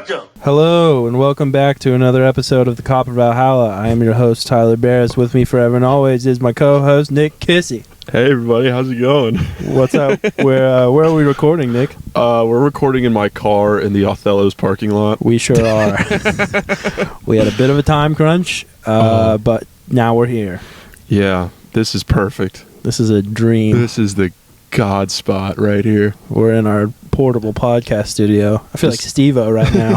Gotcha! Hello, and welcome back to another episode of the Copper Valhalla. I am your host, Tyler Barris. With me forever and always is my co-host, Nick Kissy. Hey, everybody. How's it going? What's up? Where are we recording, Nick? We're recording in my car in the Othello's parking lot. We sure are. We had a bit of a time crunch, but now we're here. Yeah, this is perfect. This is a dream. This is the God spot right here. We're in our portable podcast studio. I feel like Steve-O right now.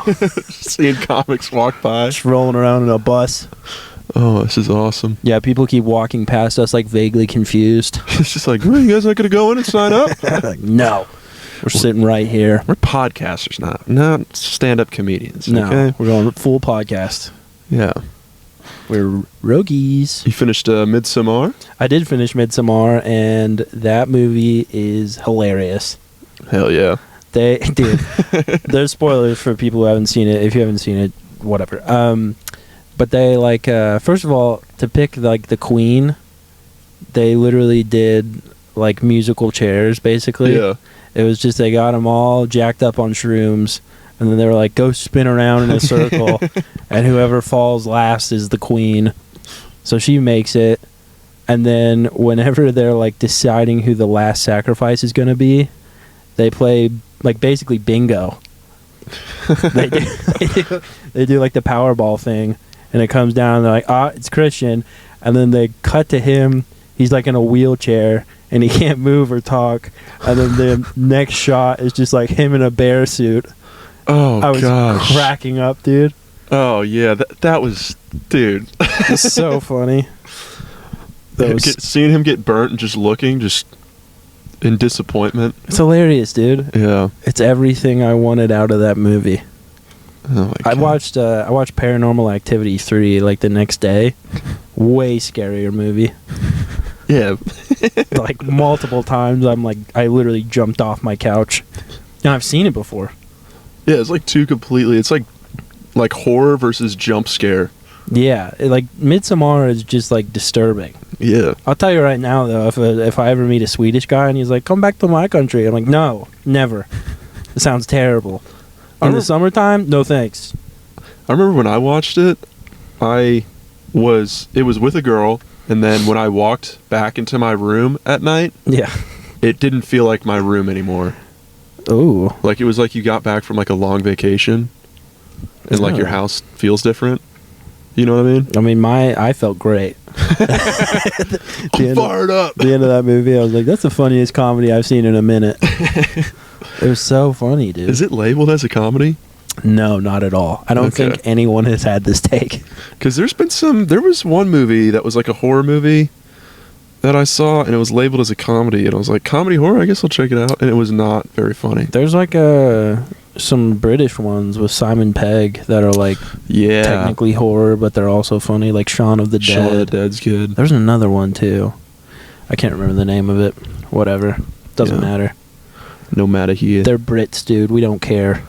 Seeing comics walk by. Just rolling around in a bus. Oh, this is awesome. Yeah, people keep walking past us like vaguely confused. It's just like, you guys not going to go in and sign up? Like, no. We're sitting right here. We're podcasters now, not stand-up comedians. No, okay? we're going full podcast. Yeah. We're roguies. You finished Midsummer? I did finish Midsummer, and that movie is hilarious. Hell yeah. Dude, there's spoilers for people who haven't seen it. If you haven't seen it, whatever. But they, like, first of all, to pick, like, the queen, they literally did, like, musical chairs, basically. Yeah. It was just, they got them all jacked up on shrooms, and then they were like, go spin around in a circle, and whoever falls last is the queen. So she makes it, and then whenever they're, like, deciding who the last sacrifice is going to be, they play, like, basically bingo. they do, like, the Powerball thing, and it comes down, and they're like, it's Christian, and then they cut to him, he's, like, in a wheelchair, and he can't move or talk, and then the next shot is just, like, him in a bear suit. Oh, I was gosh. cracking up, dude. Oh, yeah, that was, dude. It's so funny. Seeing him get burnt and just looking, just in disappointment. It's hilarious, dude. Yeah. It's everything I wanted out of that movie. Oh my God. I watched Paranormal Activity 3 like the next day. Way scarier movie. Yeah. Like multiple times I literally jumped off my couch. And I've seen it before. Yeah, it's like it's like horror versus jump scare. Yeah, like Midsummer is just like disturbing. Yeah. I'll tell you right now though, if I ever meet a Swedish guy and he's like, "Come back to my country," I'm like, "No, never." It sounds terrible. In the summertime, no thanks. I remember when I watched it, it was with a girl, and then when I walked back into my room at night, yeah, it didn't feel like my room anymore. Ooh. Like it was like you got back from like a long vacation, and like your house feels different. You know what I mean? I felt great. I'm fired up. The end of that movie, I was like, that's the funniest comedy I've seen in a minute. It was so funny, dude. Is it labeled as a comedy? No, not at all. I don't think anyone has had this take. Because there was one movie that was like a horror movie that I saw, and it was labeled as a comedy, and I was like, comedy horror? I guess I'll check it out. And it was not very funny. There's like some British ones with Simon Pegg that are like technically horror, but they're also funny, like Shaun of the Dead. Shaun of the Dead's good. There's another one too. I can't remember the name of it. Whatever. Doesn't matter. No matter here. They're Brits, dude. We don't care.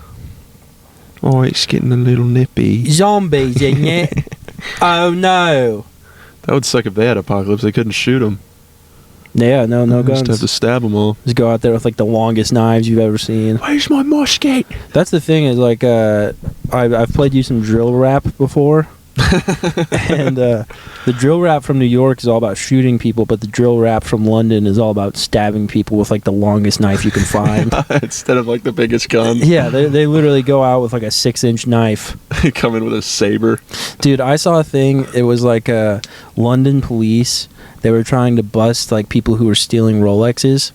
Oh, it's getting a little nippy. Zombies, isn't it? Oh no. That would suck if they had apocalypse. They couldn't shoot them. Yeah, no guns. Just have to stab them all. Just go out there with like the longest knives you've ever seen. Where's my musket? That's the thing is like I've played you some drill rap before. And the drill rap from New York is all about shooting people, but the drill rap from London is all about stabbing people with like the longest knife you can find. Instead of like the biggest gun. Yeah, they literally go out with like a 6-inch knife. Come in with a saber. Dude, I saw a thing. It was like London police. They were trying to bust like people who were stealing Rolexes,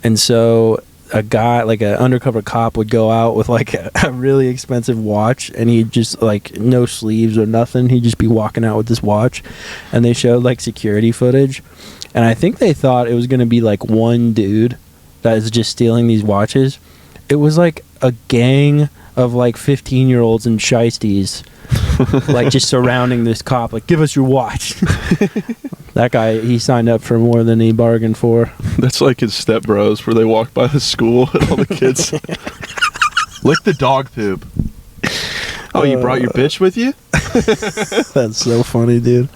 and so a guy, like an undercover cop, would go out with like a really expensive watch, and he'd just like no sleeves or nothing. He'd just be walking out with this watch, and they showed like security footage, and I think they thought it was going to be like one dude that is just stealing these watches. It was like a gang of like 15-year-olds and shiesties, like just surrounding this cop, like, give us your watch. That guy, he signed up for more than he bargained for. That's like his stepbros, where they walk by the school and all the kids lick the dog poop. Oh, you brought your bitch with you? That's so funny, dude.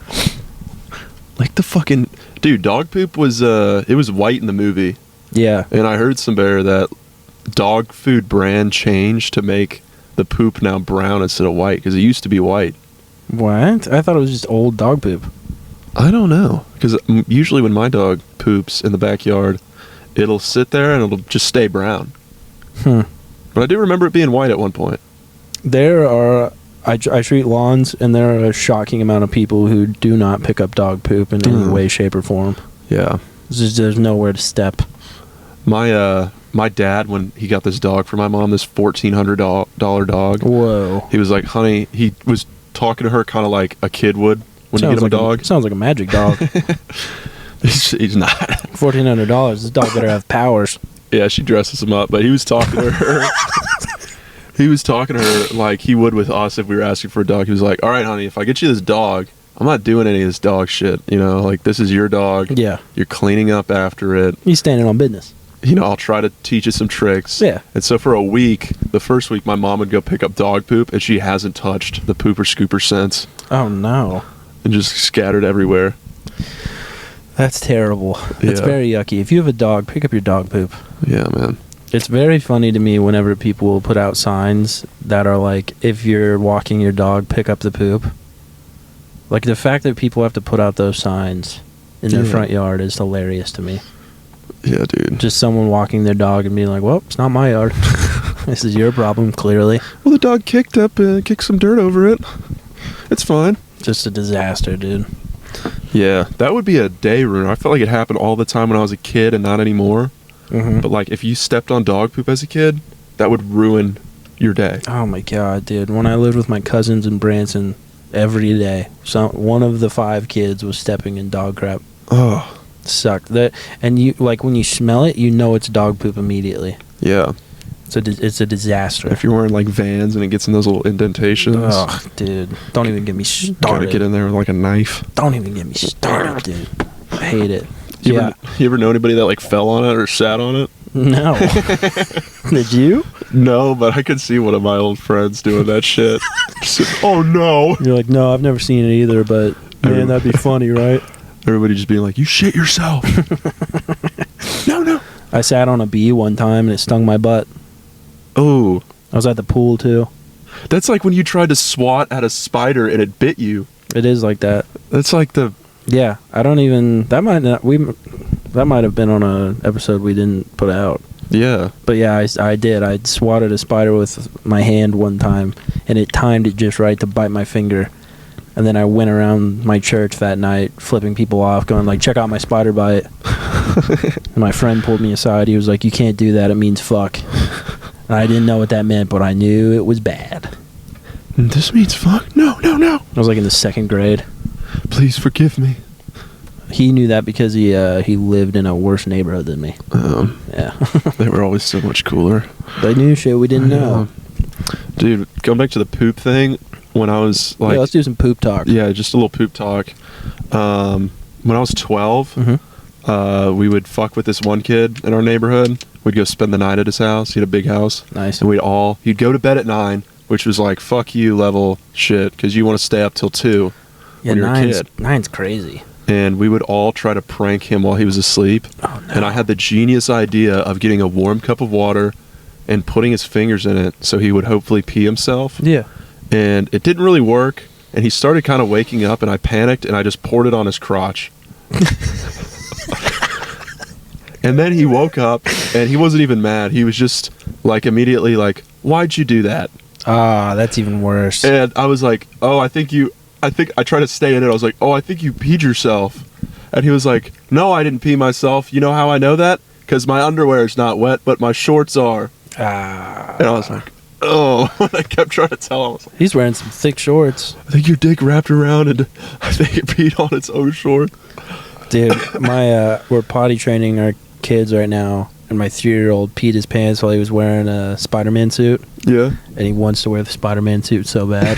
Like the fucking dude, dog poop was it was white in the movie. Yeah. And I heard somewhere that dog food brand changed to make the poop now brown instead of white because it used to be white. What? I thought it was just old dog poop. I don't know, because usually when my dog poops in the backyard, it'll sit there and it'll just stay brown. But I do remember it being white at one point. I treat lawns, and there are a shocking amount of people who do not pick up dog poop in any way, shape, or form. Yeah. There's nowhere to step. My dad, when he got this dog for my mom, this $1,400 dog. Whoa. He was like, honey, he was talking to her kind of like a kid would when you get him a dog. Sounds like a magic dog. He's not. $1,400. This dog better have powers. Yeah, she dresses him up, but he was talking to her. He was talking to her like he would with us if we were asking for a dog. He was like, all right, honey, if I get you this dog, I'm not doing any of this dog shit. You know, like, this is your dog. Yeah. You're cleaning up after it. He's standing on business. You know, I'll try to teach you some tricks. Yeah. And so for a week, the first week, my mom would go pick up dog poop, and she hasn't touched the pooper scooper since. Oh, no. And just scattered everywhere. That's terrible. It's very yucky. If you have a dog, pick up your dog poop. Yeah, man. It's very funny to me whenever people will put out signs that are like, if you're walking your dog, pick up the poop. Like, the fact that people have to put out those signs in their front yard is hilarious to me. Yeah, dude. Just someone walking their dog and being like, well, it's not my yard. This is your problem, clearly. Well, the dog kicked some dirt over it. It's fine. Just a disaster, dude. Yeah, that would be a day ruiner. I felt like it happened all the time when I was a kid and not anymore. Mm-hmm. But, like, if you stepped on dog poop as a kid, that would ruin your day. Oh, my God, dude. When I lived with my cousins in Branson, every day, one of the 5 kids was stepping in dog crap. Oh. Sucked. And you, like, when you smell it, you know it's dog poop immediately. Yeah. It's a disaster. If you're wearing, like, Vans and it gets in those little indentations. Oh, dude. Don't even get me started. Gotta get in there with, like, a knife. Don't even get me started, dude. I hate it. You ever know anybody that, like, fell on it or sat on it? No. Did you? No, but I could see one of my old friends doing that shit. Oh, no. You're like, no, I've never seen it either, but, man, that'd be funny, right? Everybody just being like, you shit yourself. No. I sat on a bee one time and it stung my butt. Oh. I was at the pool, too. That's like when you tried to swat at a spider and it bit you. It is like that. That's like the... Yeah, I don't even... That might have been on an episode we didn't put out. Yeah. But yeah, I did. I swatted a spider with my hand one time, and it timed it just right to bite my finger. And then I went around my church that night, flipping people off, going like, check out my spider bite. And my friend pulled me aside. He was like, you can't do that. It means fuck. And I didn't know what that meant, but I knew it was bad. This means fuck? No. I was like in the 2nd grade. Please forgive me. He knew that because he lived in a worse neighborhood than me. Yeah. They were always so much cooler. They knew shit we didn't know. Dude, going back to the poop thing, when I was like... Yeah, let's do some poop talk. Yeah, just a little poop talk. When I was 12, we would fuck with this one kid in our neighborhood. We'd go spend the night at his house. He had a big house. Nice. And he'd go to bed at 9, which was like, fuck you level shit, because you want to stay up till 2 when you're a kid. 9's crazy. And we would all try to prank him while he was asleep. Oh, no. And I had the genius idea of getting a warm cup of water and putting his fingers in it so he would hopefully pee himself. Yeah. And it didn't really work. And he started kind of waking up, and I panicked, and I just poured it on his crotch. And then he woke up, and he wasn't even mad. He was just, like, immediately like, why'd you do that? Ah, that's even worse. And I was like, oh, I tried to stay in it. I was like, oh, I think you peed yourself. And he was like, no, I didn't pee myself. You know how I know that? Because my underwear is not wet, but my shorts are. And I was like, oh. I kept trying to tell him. I was like, he's wearing some thick shorts. I think your dick wrapped around and I think it peed on its own short. Dude, we're potty training our kids right now, and my 3-year-old peed his pants while he was wearing a Spider-Man suit. Yeah. And he wants to wear the Spider-Man suit so bad.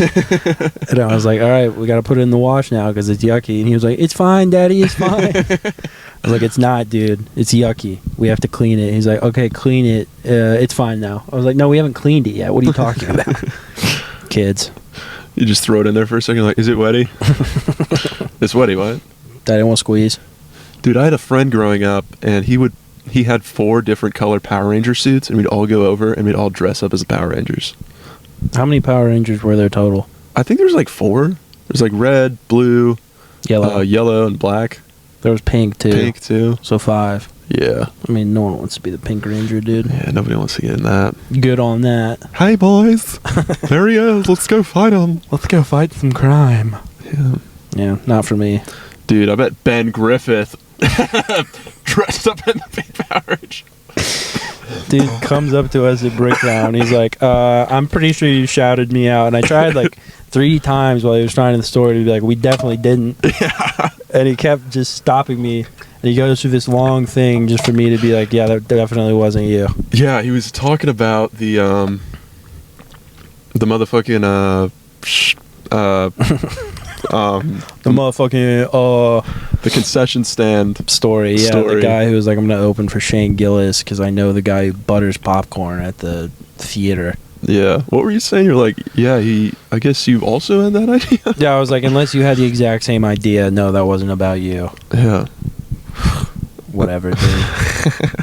And I was like, all right, we got to put it in the wash now because it's yucky. And he was like, it's fine, Daddy, it's fine. I was like, it's not, dude. It's yucky. We have to clean it. He's like, okay, clean it. It's fine now. I was like, no, we haven't cleaned it yet. What are you talking about? Kids. You just throw it in there for a second, like, is it wetty? It's wetty, what? Daddy won't squeeze. Dude, I had a friend growing up, and he had 4 different color Power Ranger suits, and we'd all go over and we'd all dress up as the Power Rangers. How many Power Rangers were there total? I think there's like 4. There's like red, blue, yellow, and black. There was pink too. Pink too. So 5. Yeah. I mean, no one wants to be the Pink Ranger, dude. Yeah, nobody wants to get in that. Good on that. Hey, boys. There he is. Let's go fight him. Let's go fight some crime. Yeah. Yeah, not for me. Dude, I bet Ben Griffith dressed up in the Pink Power Ranger. Dude comes up to us at Bricktown. He's like, I'm pretty sure you shouted me out. And I tried like 3 times while he was trying in the store to be like, we definitely didn't. Yeah. And he kept just stopping me. And he goes through this long thing just for me to be like, yeah, that definitely wasn't you. Yeah, he was talking about the motherfucking the motherfucking the concession stand story. Yeah, the guy who was like, I'm gonna open for Shane Gillis because I know the guy who butters popcorn at the theater. Yeah. What were you saying? You're like, yeah, I guess you also had that idea? Yeah, I was like, unless you had the exact same idea, no, that wasn't about you. Yeah. Whatever, dude.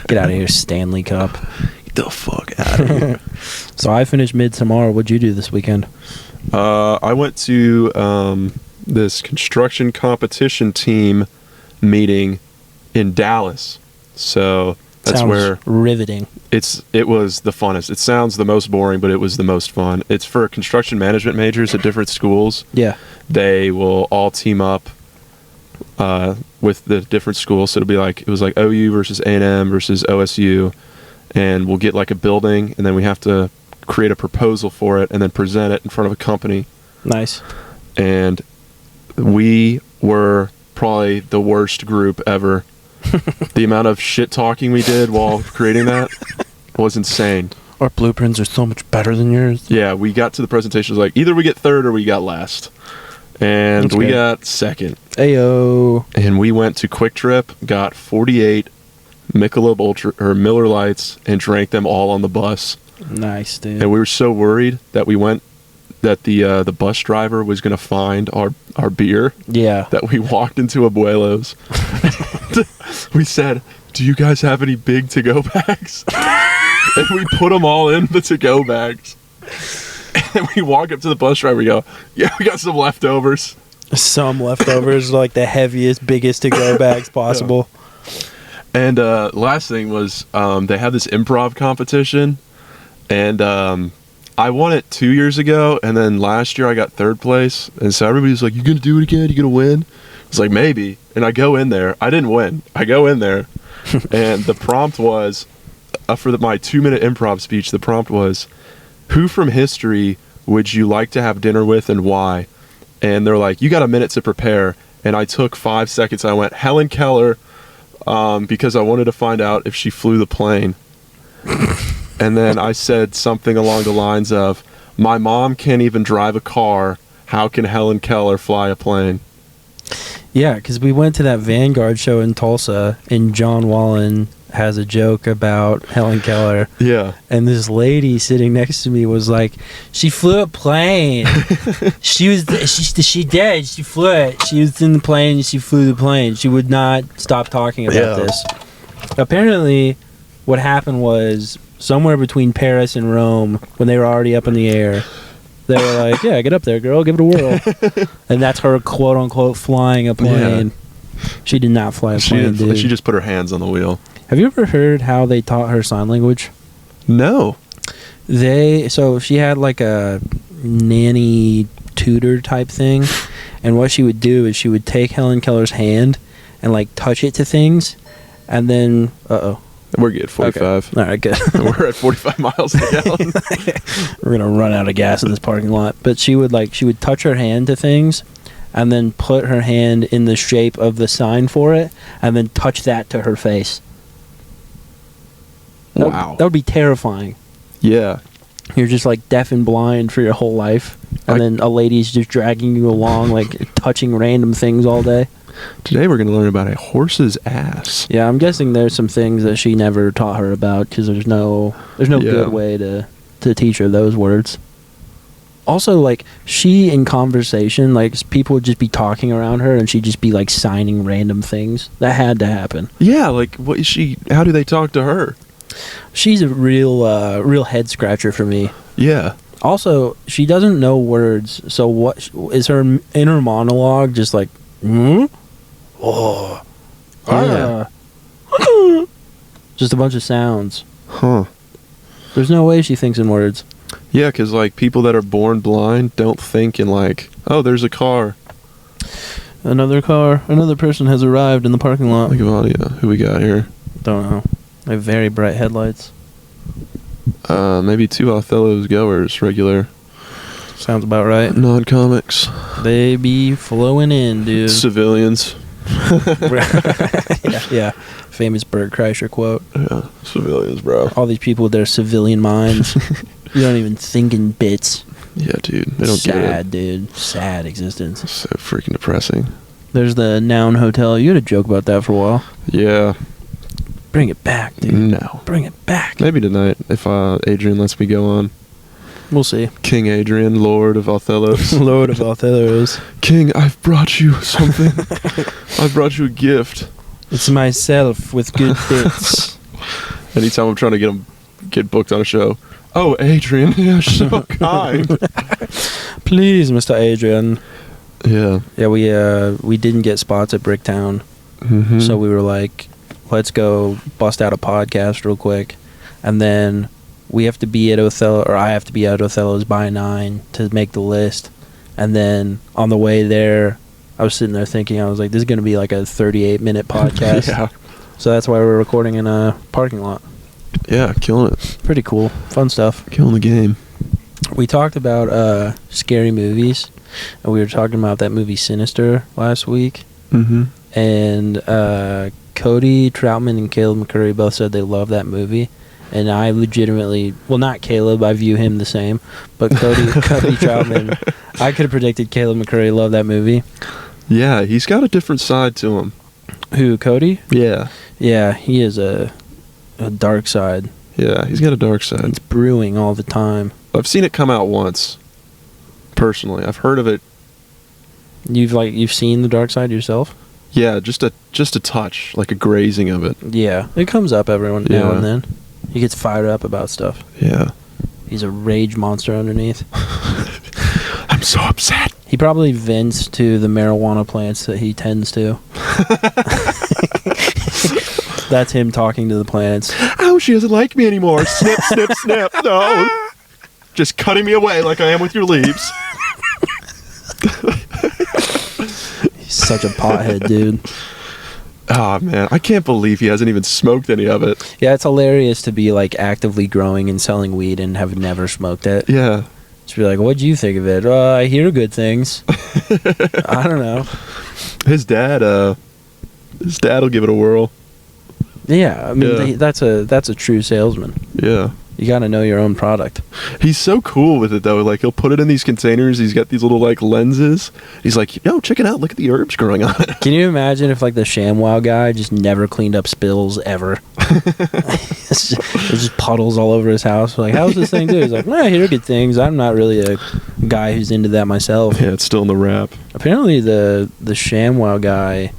Get out of here, Stanley Cup. Get the fuck out of here. So I finished Midsummer. What'd you do this weekend? I went to this construction competition team meeting in Dallas. So that's Sounds where riveting. it was the funnest. It sounds the most boring, but it was the most fun. It's for construction management majors at different schools. Yeah. They will all team up with the different schools. So it was like OU versus A&M versus OSU, and we'll get like a building, and then we have to create a proposal for it and then present it in front of a company. Nice. And we were probably the worst group ever. The amount of shit talking we did while creating that was insane. Our blueprints are so much better than yours. Yeah, we got to the presentation, like either we get third or we got last. And That's we good. got second. Ayo. And we went to Quick Trip, got 48 Michelob Ultra or Miller Lights, and drank them all on the bus. Nice, dude. And we were so worried that the bus driver was going to find our beer. Yeah. That we walked into Abuelo's. We said, "Do you guys have any big to-go bags?" And we put them all in the to-go bags. And we walk up to the bus driver. We go, "Yeah, we got some leftovers." Some leftovers, like the heaviest, biggest to-go bags possible. Yeah. And last thing was they had this improv competition. And I won it 2 years ago, and then last year I got 3rd place. And so everybody's like, "You gonna do it again? You gonna win?" It's like, maybe. And I go in there. I didn't win. I go in there, and the prompt was for my 2-minute improv speech. The prompt was, "Who from history would you like to have dinner with, and why?" And they're like, "You got a minute to prepare." And I took 5 seconds. I went, "Helen Keller," because I wanted to find out if she flew the plane. And then I said something along the lines of, "My mom can't even drive a car. How can Helen Keller fly a plane?" Yeah, because we went to that Vanguard show in Tulsa, and John Wallen has a joke about Helen Keller. Yeah. And this lady sitting next to me was like, "She flew a plane. She did. She flew it. She was in the plane. She flew the plane." She would not stop talking about this. Apparently, what happened was somewhere between Paris and Rome, when they were already up in the air, they were like, "Yeah, get up there, girl. Give it a whirl." And that's her quote unquote flying a plane. Yeah. She did not fly a plane, dude. She just put her hands on the wheel. Have you ever heard how they taught her sign language? No. So she had like a nanny tutor type thing, and what she would do is she would take Helen Keller's hand and like touch it to things, and then we're good. 45. Okay. All right, good. We're at 45 miles a gallon. We're gonna run out of gas in this parking lot. But she would touch her hand to things, and then put her hand in the shape of the sign for it, and then touch that to her face. Wow. That would be terrifying. Yeah. You're just like deaf and blind for your whole life, and then a lady's just dragging you along, like touching random things all day. Today we're going to learn about a horse's ass. Yeah, I'm guessing there's some things that she never taught her about, because there's no good way to teach her those words. Also, like, she in conversation, like, people would just be talking around her, and she'd just be like signing random things. That had to happen. Yeah, like, what is she? How do they talk to her? She's a real head scratcher for me. Yeah. Also, she doesn't know words, so what is her inner monologue? Just like, oh, yeah. just a bunch of sounds. Huh. There's no way she thinks in words. Yeah, because, like, people that are born blind don't think in, like, oh, there's a car. Another person has arrived in the parking lot. Think of audio. Who we got here? Don't know. They have very bright headlights. Maybe 2 Othello's goers, regular. Sounds about right. Non-comics. They be flowing in, dude. Civilians. yeah. Famous Bert Kreischer quote. Yeah, civilians, bro. All these people with their civilian minds. You don't even think in bits. Yeah, dude. They don't get it. Sad, dude. Sad existence. So freaking depressing. There's the Noun Hotel. You had a joke about that for a while. Yeah. Bring it back, dude. No. Bring it back. Maybe tonight, if Adrian lets me go on. We'll see. King Adrian, Lord of Othellos. Lord of Othellos. King, I've brought you something. I've brought you a gift. It's myself with good bits. Anytime I'm trying to get booked on a show. Oh, Adrian, you're so kind. Please, Mr. Adrian. Yeah. Yeah, we didn't get spots at Bricktown. Mm-hmm. So we were like, let's go bust out a podcast real quick. And then we have to be at Othello, or I have to be at Othello's by 9 to make the list. And then on the way there, I was sitting there thinking, I was like, this is going to be like a 38-minute podcast. Yeah. So that's why we're recording in a parking lot. Yeah, killing it. Pretty cool. Fun stuff. Killing the game. We talked about scary movies, and we were talking about that movie Sinister last week. Mm-hmm. And Cody Troutman and Caleb McCurry both said they love that movie. And I legitimately, well, not Caleb, I view him the same, but Cody Troutman, I could have predicted Caleb McCurry loved that movie. Yeah, he's got a different side to him. Who, Cody? Yeah. Yeah, he is a dark side. Yeah, he's got a dark side. It's brewing all the time. I've seen it come out once. Personally, I've heard of it. You've seen the dark side yourself? Yeah, just a touch, like a grazing of it. Yeah, it comes up every now and then. He gets fired up about stuff. Yeah. He's a rage monster underneath. I'm so upset. He probably vents to the marijuana plants that he tends to. That's him talking to the plants. Oh, she doesn't like me anymore. Snip, snip, snip. No. Just cutting me away like I am with your leaves. He's such a pothead, dude. Oh, man. I can't believe he hasn't even smoked any of it. Yeah, it's hilarious to be, like, actively growing and selling weed and have never smoked it. Yeah. Just be like, what'd you think of it? I hear good things. I don't know. His dad will give it a whirl. Yeah, I mean, that's a true salesman. Yeah. You got to know your own product. He's so cool with it, though. Like, he'll put it in these containers. He's got these little, like, lenses. He's like, no, check it out. Look at the herbs growing on it. Can you imagine if, like, the ShamWow guy just never cleaned up spills ever? There's just puddles all over his house. Like, how's this thing do? He's like, I hear good things. I'm not really a guy who's into that myself. Yeah, it's still in the wrap. Apparently, the ShamWow guy,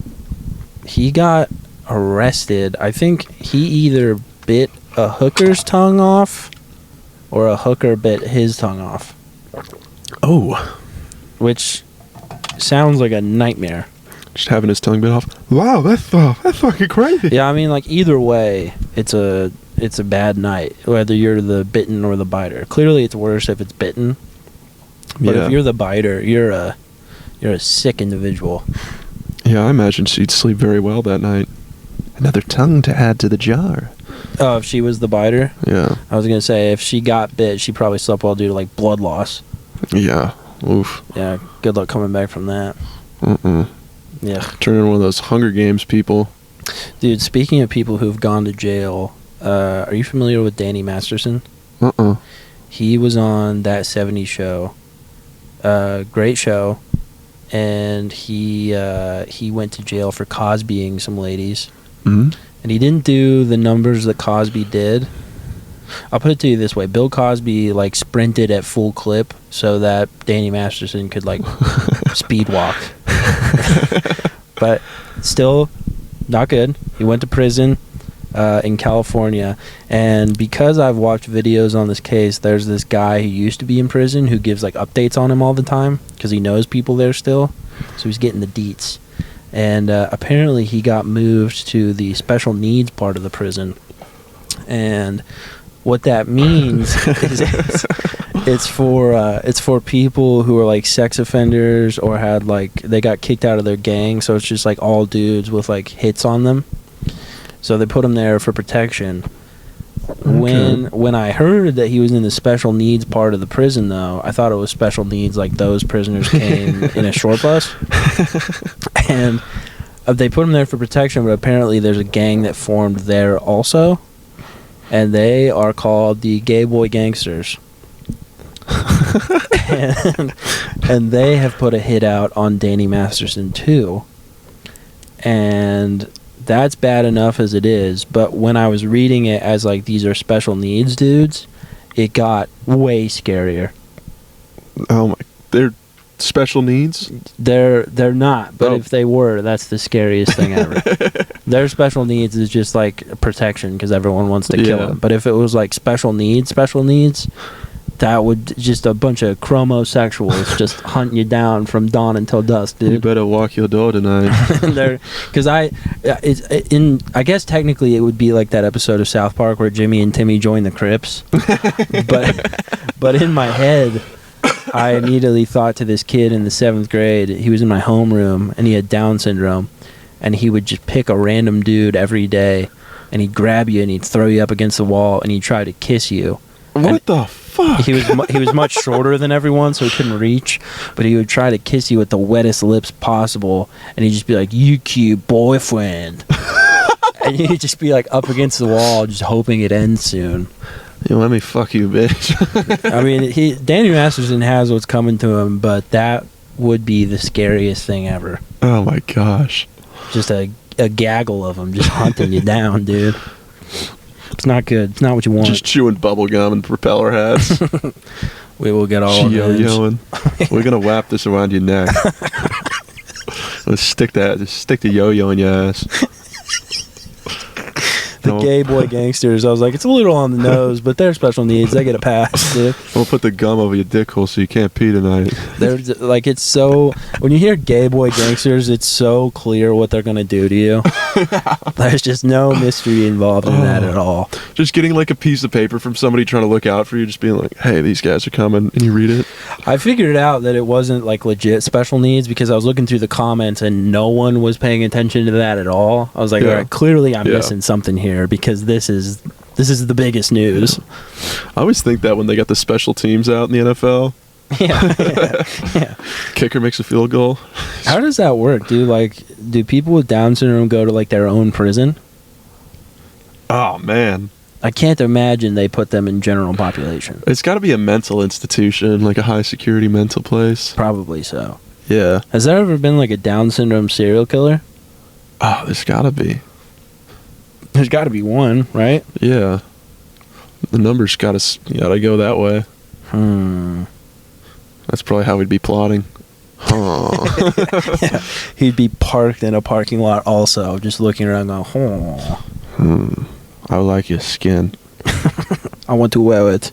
he got arrested. I think he either bit a hooker's tongue off or a hooker bit his tongue off. Oh. Which sounds like a nightmare. Just having his tongue bit off. Wow, that's fucking crazy. Yeah, I mean, like, either way, it's a bad night, whether you're the bitten or the biter. Clearly, it's worse if it's bitten. But if you're the biter, you're a sick individual. Yeah, I imagine she'd sleep very well that night. Another tongue to add to the jar. Oh, if she was the biter? Yeah. I was going to say, if she got bit, she probably slept well due to, like, blood loss. Yeah. Oof. Yeah, good luck coming back from that. Yeah. Turn into one of those Hunger Games people. Dude, speaking of people who've gone to jail, are you familiar with Danny Masterson? He was on That 70s Show. Great show. And he went to jail for Cosbying some ladies. Mm-hmm. And he didn't do the numbers that Cosby did. I'll put it to you this way. Bill Cosby, like, sprinted at full clip so that Danny Masterson could, like, speed walk. But still, not good. He went to prison. in California. And because I've watched videos on this case, there's this guy who used to be in prison who gives like updates on him all the time because he knows people there still. So he's getting the deets. And apparently he got moved to the special needs part of the prison. And what that means is it's for people who are like sex offenders or had like they got kicked out of their gang, so it's just like all dudes with like hits on them. So they put him there for protection. Okay. When I heard that he was in the special needs part of the prison, though, I thought it was special needs like those prisoners came in a short bus. And they put him there for protection, but apparently there's a gang that formed there also. And they are called the Gay Boy Gangsters. and they have put a hit out on Danny Masterson too. And that's bad enough as it is, but when I was reading it as like these are special needs dudes, it got way scarier. Oh my, they're special needs? They're not, but if they were, that's the scariest thing ever. Their special needs is just like protection because everyone wants to kill them. But if it was like special needs, that would just a bunch of chromosexuals just hunting you down from dawn until dusk, dude. You better walk your door tonight. Because I guess technically it would be like that episode of South Park where Jimmy and Timmy join the Crips. but in my head, I immediately thought to this kid in the 7th grade. He was in my homeroom and he had Down syndrome, and he would just pick a random dude every day, and he'd grab you and he'd throw you up against the wall and he'd try to kiss you. What the fuck? He was much shorter than everyone, so he couldn't reach, but he would try to kiss you with the wettest lips possible, and he'd just be like, "You cute boyfriend," and you'd just be like up against the wall, just hoping it ends soon. You let me fuck you, bitch. I mean, Danny Masterson has what's coming to him, but that would be the scariest thing ever. Oh my gosh! Just a gaggle of them just hunting you down, dude. It's not good. It's not what you want. Just chewing bubble gum and propeller hats. We will get all yo-yoing. We're gonna wrap this around your neck. Let's stick the yo-yo in your ass. The Gay Boy Gangsters. I was like, it's a little on the nose, but they're special needs. They get a pass, dude. We'll put the gum over your dick hole so you can't pee tonight. They're like, it's so. When you hear Gay Boy Gangsters, it's so clear what they're gonna do to you. There's just no mystery involved in that at all. Just getting like a piece of paper from somebody trying to look out for you, just being like, "Hey, these guys are coming," and you read it. I figured out that it wasn't like legit special needs because I was looking through the comments and no one was paying attention to that at all. I was like, all right, clearly I'm missing something here because this is the biggest news. I always think that when they got the special teams out in the NFL. Yeah. Kicker makes a field goal. How does that work, dude? Like, do people with Down syndrome go to like their own prison? Oh man, I can't imagine they put them in general population. It's got to be a mental institution, like a high security mental place. Probably so. Yeah. Has there ever been like a Down syndrome serial killer? Oh, there's got to be. There's got to be one, right? Yeah. The numbers gotta go that way. That's probably how we'd be plotting. Yeah. He'd be parked in a parking lot also, just looking around going, I like your skin. I want to wear it.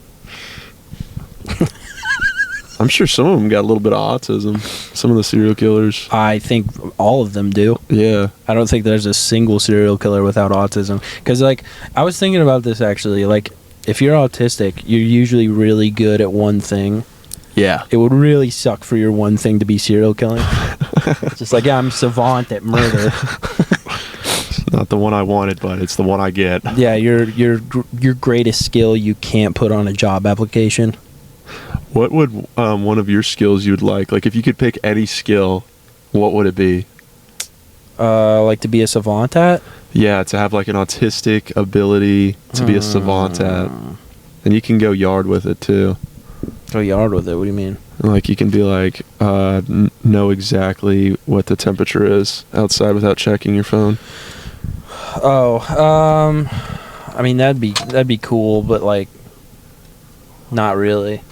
I'm sure some of them got a little bit of autism. Some of the serial killers. I think all of them do. Yeah. I don't think there's a single serial killer without autism. Because, like, I was thinking about this actually. Like, if you're autistic, you're usually really good at one thing. Yeah. It would really suck for your one thing to be serial killing. It's just like, yeah, I'm savant at murder. It's not the one I wanted, but it's the one I get. Yeah, your greatest skill you can't put on a job application. What would one of your skills you'd like? Like, if you could pick any skill, what would it be? Like to be a savant at? Yeah, to have like an autistic ability to be a savant at. And you can go yard with it too. Go yard with it? What do you mean? Like, you can be like, know exactly what the temperature is outside without checking your phone. I mean, that'd be cool, but like, not really.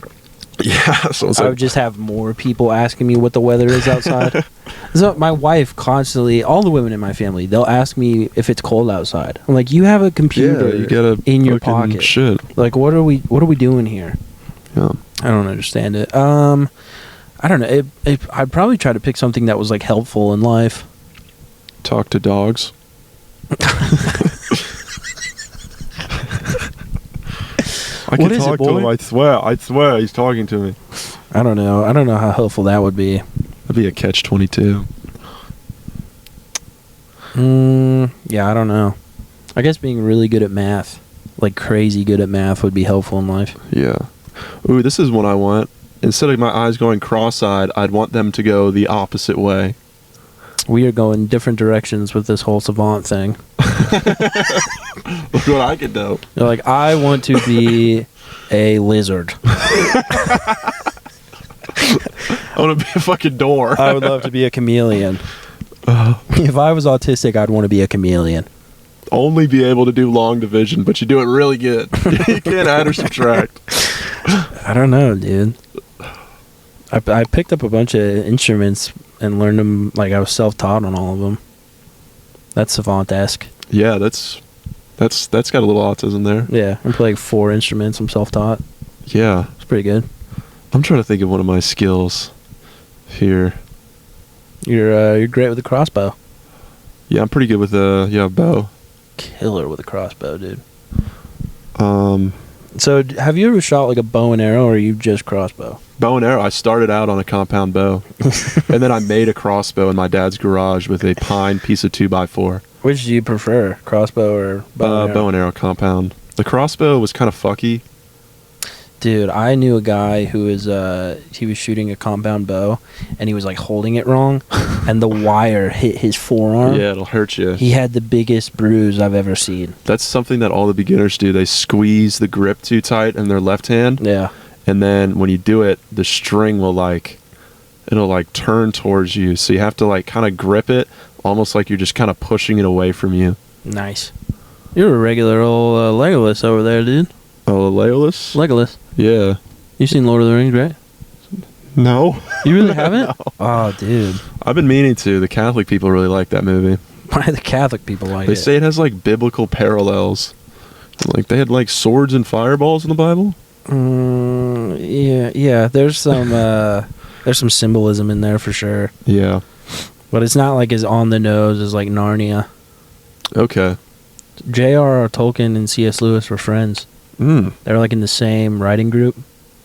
Yeah, so I would just have more people asking me what the weather is outside. So my wife constantly, all the women in my family, they'll ask me if it's cold outside. I'm like, you have a computer you got in your pocket. Shit. Like, what are we doing here? Yeah. I don't understand it. I don't know. I'd probably try to pick something that was like helpful in life. Talk to dogs. I can talk to him. I swear, he's talking to me. I don't know. I don't know how helpful that would be. That'd be a catch-22. Yeah, I don't know. I guess being really good at math, like crazy good at math, would be helpful in life. Yeah. Ooh, this is what I want. Instead of my eyes going cross-eyed, I'd want them to go the opposite way. We are going different directions with this whole savant thing. Look what I can do. You're like, I want to be a lizard. I want to be a fucking door. I would love to be a chameleon. If I was autistic, I'd want to be a chameleon. Only be able to do long division, but you do it really good. You can't add or subtract. I don't know, dude. I picked up a bunch of instruments and learned them, like I was self-taught on all of them. That's savant-esque. Yeah, that's got a little autism there. Yeah, I play like 4 instruments. I'm self-taught. Yeah. It's pretty good. I'm trying to think of one of my skills here. You're great with a crossbow. Yeah, I'm pretty good with a bow. Killer with a crossbow, dude. So have you ever shot like a bow and arrow, or you just crossbow? Bow and arrow. I started out on a compound bow, and then I made a crossbow in my dad's garage with a pine piece of 2x4. Which do you prefer, crossbow or bow and arrow? Bow and arrow compound. The crossbow was kind of fucky. Dude, I knew a guy who was he was shooting a compound bow, and he was like holding it wrong, and the wire hit his forearm. Yeah, it'll hurt you. He had the biggest bruise I've ever seen. That's something that all the beginners do. They squeeze the grip too tight in their left hand. Yeah. And then when you do it, the string will it'll turn towards you. So you have to kind of grip it, almost like you're just kind of pushing it away from you. Nice. You're a regular old Legolas over there, dude. Oh, Legolas? Legolas. Yeah. You've seen Lord of the Rings, right? No. You really haven't? No. Oh, dude. I've been meaning to. The Catholic people really like that movie. Why the Catholic people like it? They say it has biblical parallels. They had swords and fireballs in the Bible. Yeah. There's some symbolism in there for sure. Yeah. But it's not as on the nose as Narnia. Okay. J.R.R. Tolkien and C.S. Lewis were friends. They're in the same writing group.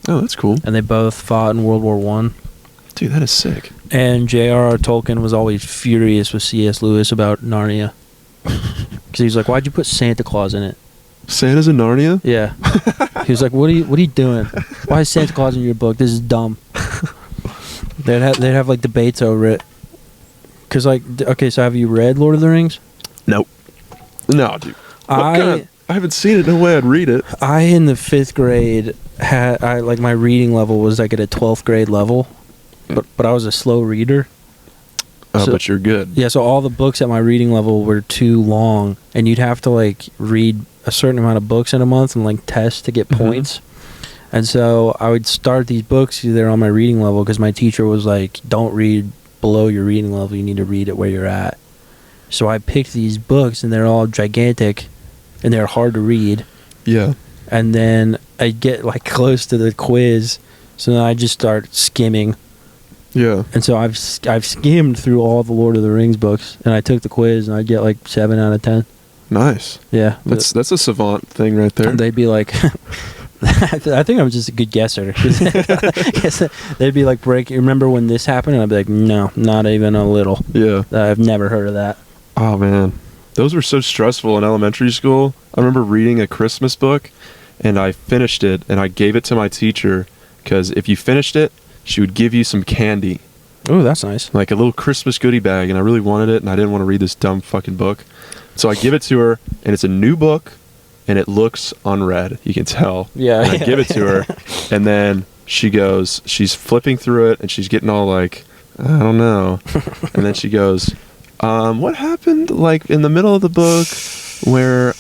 Oh, that's cool. And they both fought in World War I. Dude, that is sick. And J.R.R. Tolkien was always furious with C.S. Lewis about Narnia. Because he was like, why'd you put Santa Claus in it? Santa's in Narnia? Yeah. He was like, what are you doing? Why is Santa Claus in your book? This is dumb. They'd have debates over it. Because okay, so have you read Lord of the Rings? Nope. No, dude. I haven't seen it. No way I'd read it. I, in the 5th grade, my reading level was at a 12th grade level, but I was a slow reader. But you're good. Yeah, so all the books at my reading level were too long, and you'd have to read a certain amount of books in a month and test to get points. And so I would start these books either on my reading level because my teacher was like, don't read below your reading level, you need to read it where you're at. So I picked these books, and they're all gigantic, and they're hard to read. Yeah. And then I get close to the quiz, so then I just start skimming. Yeah. And so I've skimmed through all the Lord of the Rings books, and I took the quiz, and I get 7 out of 10. Nice. Yeah. That's a savant thing right there. They'd be like, I think I'm just a good guesser. They'd be like, remember when this happened? And I'd be like, no, not even a little. Yeah. I've never heard of that. Oh, man. Those were so stressful in elementary school. I remember reading a Christmas book, and I finished it, and I gave it to my teacher, because if you finished it, she would give you some candy. Oh, that's nice. A little Christmas goodie bag, and I really wanted it, and I didn't want to read this dumb fucking book. So I give it to her, and it's a new book, and it looks unread. You can tell. Yeah. And I give it to her, and then she's flipping through it, and she's getting all I don't know. And then she goes, what happened in the middle of the book where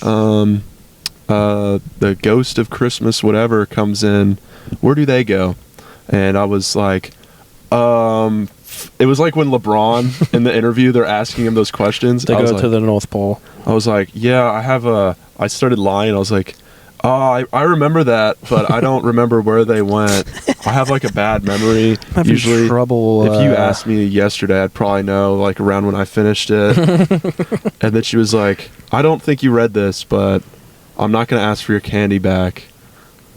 the ghost of Christmas whatever comes in? Where do they go? And I was like, It was like when LeBron in the interview, they're asking him those questions. They go to the North Pole. I was like, yeah, I started lying. I was like, oh, I remember that, but I don't remember where they went. I have like a bad memory. Usually, trouble. If you asked me yesterday, I'd probably know like around when I finished it. And then she was like, I don't think you read this, but I'm not going to ask for your candy back.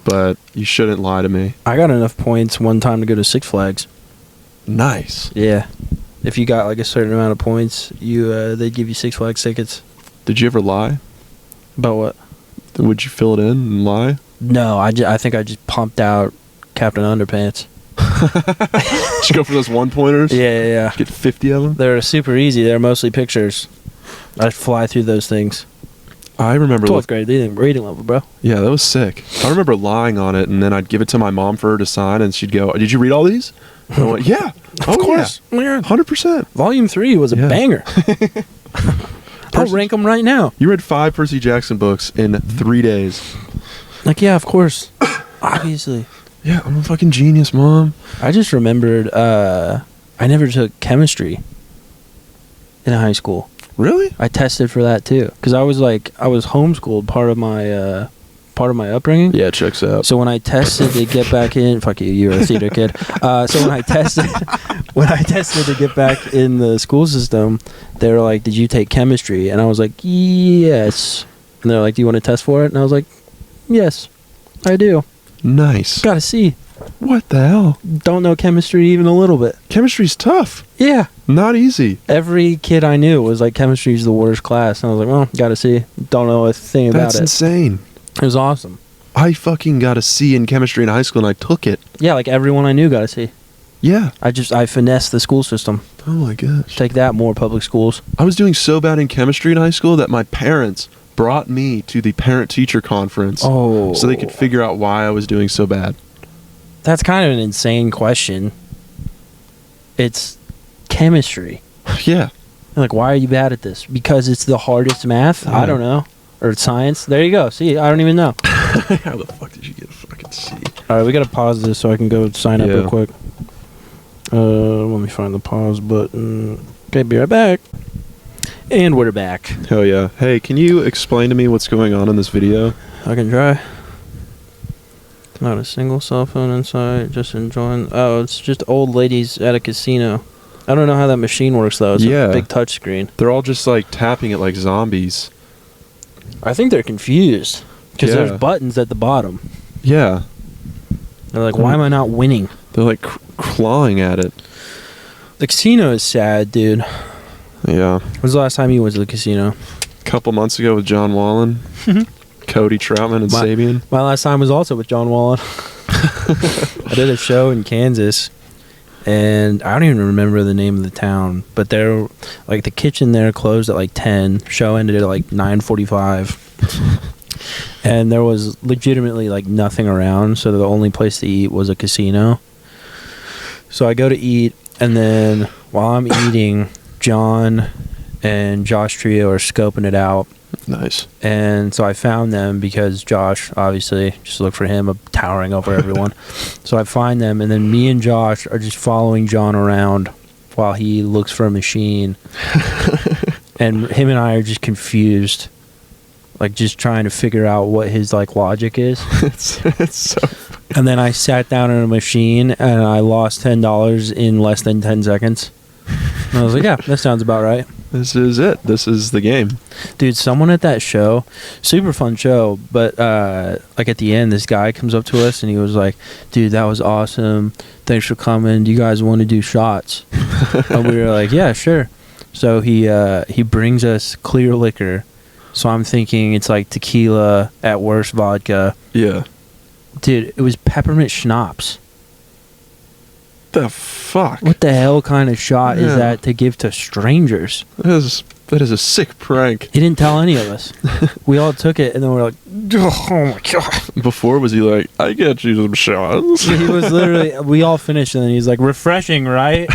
But you shouldn't lie to me. I got enough points one time to go to Six Flags. Nice. Yeah. If you got like a certain amount of points, they'd give you Six Flags tickets. Did you ever lie? About what? Would you fill it in and lie? No, I think I just pumped out Captain Underpants. Did you go for those one-pointers? Yeah. Get 50 of them? They're super easy. They're mostly pictures. I'd fly through those things. I remember 12th grade reading level, bro. Yeah, that was sick. I remember lying on it, and then I'd give it to my mom for her to sign, and she'd go, "Did you read all these?" And I went, "Yeah, of course, yeah. 100%." Volume 3 was a banger. I'll rank them right now. You read 5 Percy Jackson books in 3 days. Like, yeah, of course, obviously. Yeah, I'm a fucking genius, Mom. I just remembered I never took chemistry in high school. Really? I tested for that too, because I was homeschooled part of my upbringing. Yeah, checks out. So when I tested to get back in, fuck you, you're a theater kid. So when I tested to get back in the school system, they were like, "Did you take chemistry?" And I was like, "Yes." And they're like, "Do you want to test for it?" And I was like, "Yes, I do." Nice. Got a C. What the hell? Don't know chemistry even a little bit. Chemistry's tough. Yeah. Not easy. Every kid I knew was like, chemistry's the worst class. And I was like, well, got a C. Don't know a thing about it. That's insane. It was awesome. I fucking got a C in chemistry in high school, and I took it. Yeah, like everyone I knew got a C. Yeah. I finessed the school system. Oh my gosh. Take that, more public schools. I was doing so bad in chemistry in high school that my parents brought me to the parent-teacher conference so they could figure out why I was doing so bad. That's kind of an insane question. It's chemistry. Yeah. Like, why are you bad at this? Because it's the hardest math? I don't know. Or science? There you go. See, I don't even know. How the fuck did you get a fucking C? Alright, we gotta pause this so I can go sign up real quick. Let me find the pause button. Okay, be right back. And we're back. Hell yeah. Hey, can you explain to me what's going on in this video? I can try. Not a single cell phone inside, just enjoying... Oh, it's just old ladies at a casino. I don't know how that machine works, though. It's a big touch screen. They're all just, like, tapping it like zombies. I think they're confused. Because there's buttons at the bottom. Yeah. They're like, why am I not winning? They're, like, clawing at it. The casino is sad, dude. Yeah. When was the last time you went to the casino? A couple months ago with John Wallen. Cody Troutman and Sabian. My last time was also with John Wallen. I did a show in Kansas, and I don't even remember the name of the town, but they're like, the kitchen there closed at like 10. Show ended at like 9:45. And there was legitimately like nothing around, so the only place to eat was a casino. So I go to eat, and then while I'm eating, John and Josh Trio are scoping it out. Nice. And so I found them because Josh, obviously, just look for him towering over everyone. So I find them, and then me and Josh are just following John around while he looks for a machine. And him and I are just confused, like just trying to figure out what his like logic is. It's so funny. And then I sat down on a machine and I lost $10 in less than 10 seconds. And I was like, yeah, that sounds about right. This is it. This is the game. Dude, someone at that show, super fun show, but like at the end, this guy comes up to us and he was like, dude, that was awesome. Thanks for coming. Do you guys want to do shots? And we were like, yeah, sure. So he brings us clear liquor. So I'm thinking it's like tequila, at worst vodka. Yeah. Dude, it was peppermint schnapps. The fuck? What the hell kind of shot is that to give to strangers? That is a sick prank. He didn't tell any of us. We all took it, and then we're like, oh my god. Before, was he like, I get you some shots? He was literally, we all finished, and then he's like, refreshing, right?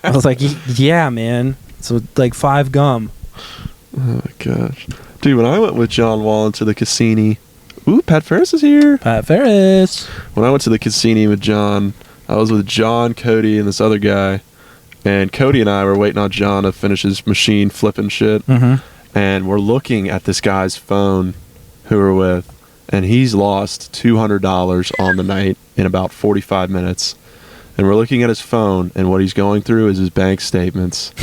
I was like, yeah, man. So, like, 5 gum. Oh my gosh. Dude, when I went with John Wallen to the casino... Ooh, Pat Ferris is here. Pat Ferris. When I went to the casino with John... I was with John, Cody, and this other guy, And Cody and I were waiting on John to finish his machine flipping shit. And we're looking at this guy's phone who we're with, and he's lost $200 on the night in about 45 minutes. And we're looking at his phone, and what he's going through is his bank statements.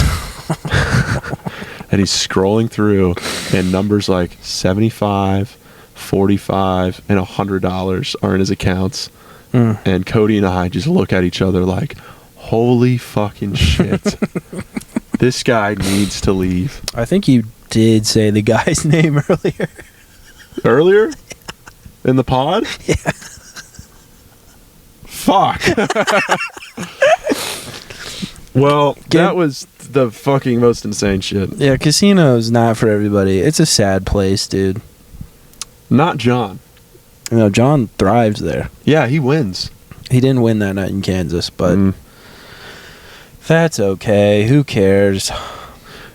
And he's scrolling through, and numbers like 75, 45, and $100 are in his accounts. And Cody and I just look at each other like, holy fucking shit. This guy needs to leave. I think you did say the guy's name earlier. Earlier? In the pod? Yeah. Fuck. Well, that was the fucking most insane shit. Yeah, casino's not for everybody. It's a sad place, dude. Not John. You know, John thrives there. Yeah, he wins. He didn't win that night in Kansas, but that's okay. Who cares?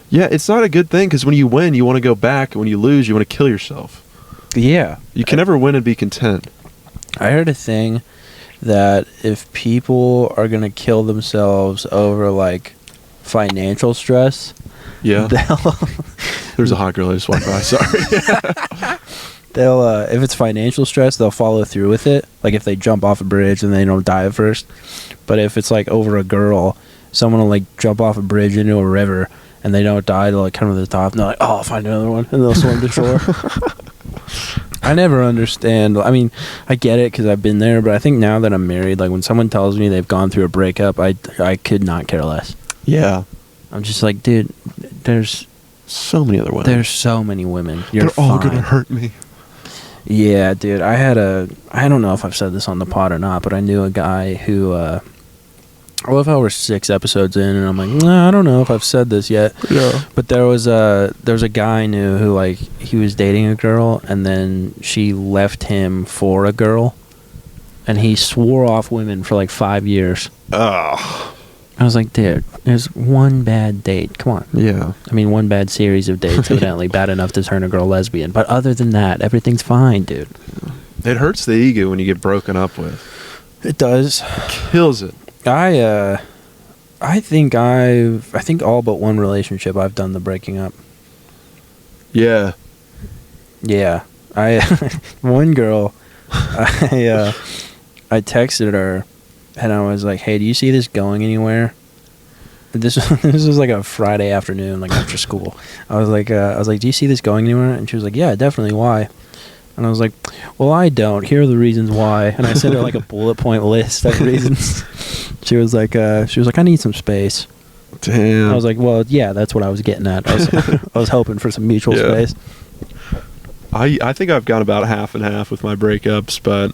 Yeah, it's not a good thing because when you win, you want to go back, and when you lose, you want to kill yourself. Yeah. You can never win and be content. I heard a thing that if people are going to kill themselves over, like, financial stress, Yeah. they'll... There's a hot girl I just walked by, sorry. They'll, if it's financial stress, they'll follow through with it. Like, if they jump off a bridge and they don't die at first. But if it's, like, over a girl, someone will, like, jump off a bridge into a river, and they don't die, they'll, like, come to the top, and they're like, oh, I'll find another one, and they'll swim to shore. I never understand. I mean, I get it because I've been there, but I think now that I'm married, like, when someone tells me they've gone through a breakup, I could not care less. Yeah. I'm just like, dude, there's so many other women. There's so many women. You're They're all fine. going to hurt me. Yeah, dude. I don't know if I've said this on the pod or not, but I knew a guy who, I love how we're 6 episodes in, and I'm like, nah, I don't know if I've said this yet. Yeah. But there was a guy I knew who, like, he was dating a girl, and then she left him for a girl, and he swore off women for, like, 5 years. Ugh. I was like, dude, there's one bad date. Come on. Yeah. I mean, one bad series of dates, evidently bad enough to turn a girl lesbian. But other than that, everything's fine, dude. It hurts the ego when you get broken up with. It does. It kills it. I think all but one relationship I've done the breaking up. Yeah. Yeah. One girl, I texted her, and I was like, hey, do you see this going anywhere? This was like a Friday afternoon, like after school. I was like, do you see this going anywhere? And she was like, yeah, definitely. Why? And I was like, well, I don't. Here are the reasons why. And I sent her like a bullet point list of reasons. She was like, I need some space. Damn. I was like, well, yeah, that's what I was getting at. I was hoping for some mutual space. I think I've gone about half and half with my breakups, but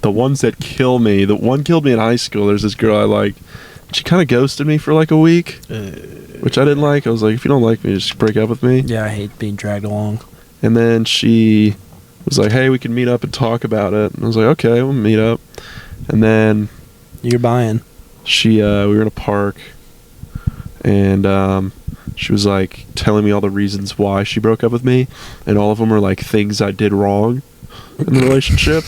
the ones that kill me, the one killed me in high school. There's this girl I liked. She kind of ghosted me for like a week, which I didn't like. I was like, if you don't like me, just break up with me. Yeah, I hate being dragged along. And then she was like, hey, we can meet up and talk about it. And I was like, okay, we'll meet up. And then you're buying. We were in a park, and she was like telling me all the reasons why she broke up with me, and all of them were like things I did wrong in the relationship.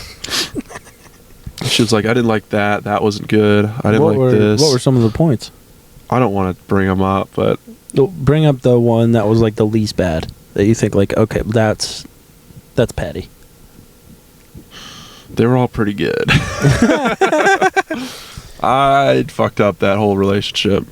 She was like, I didn't like that. That wasn't good. I didn't like this. What were some of the points? I don't want to bring them up, but bring up the one that was like the least bad that you think like, okay, that's petty. They were all pretty good. I fucked up that whole relationship.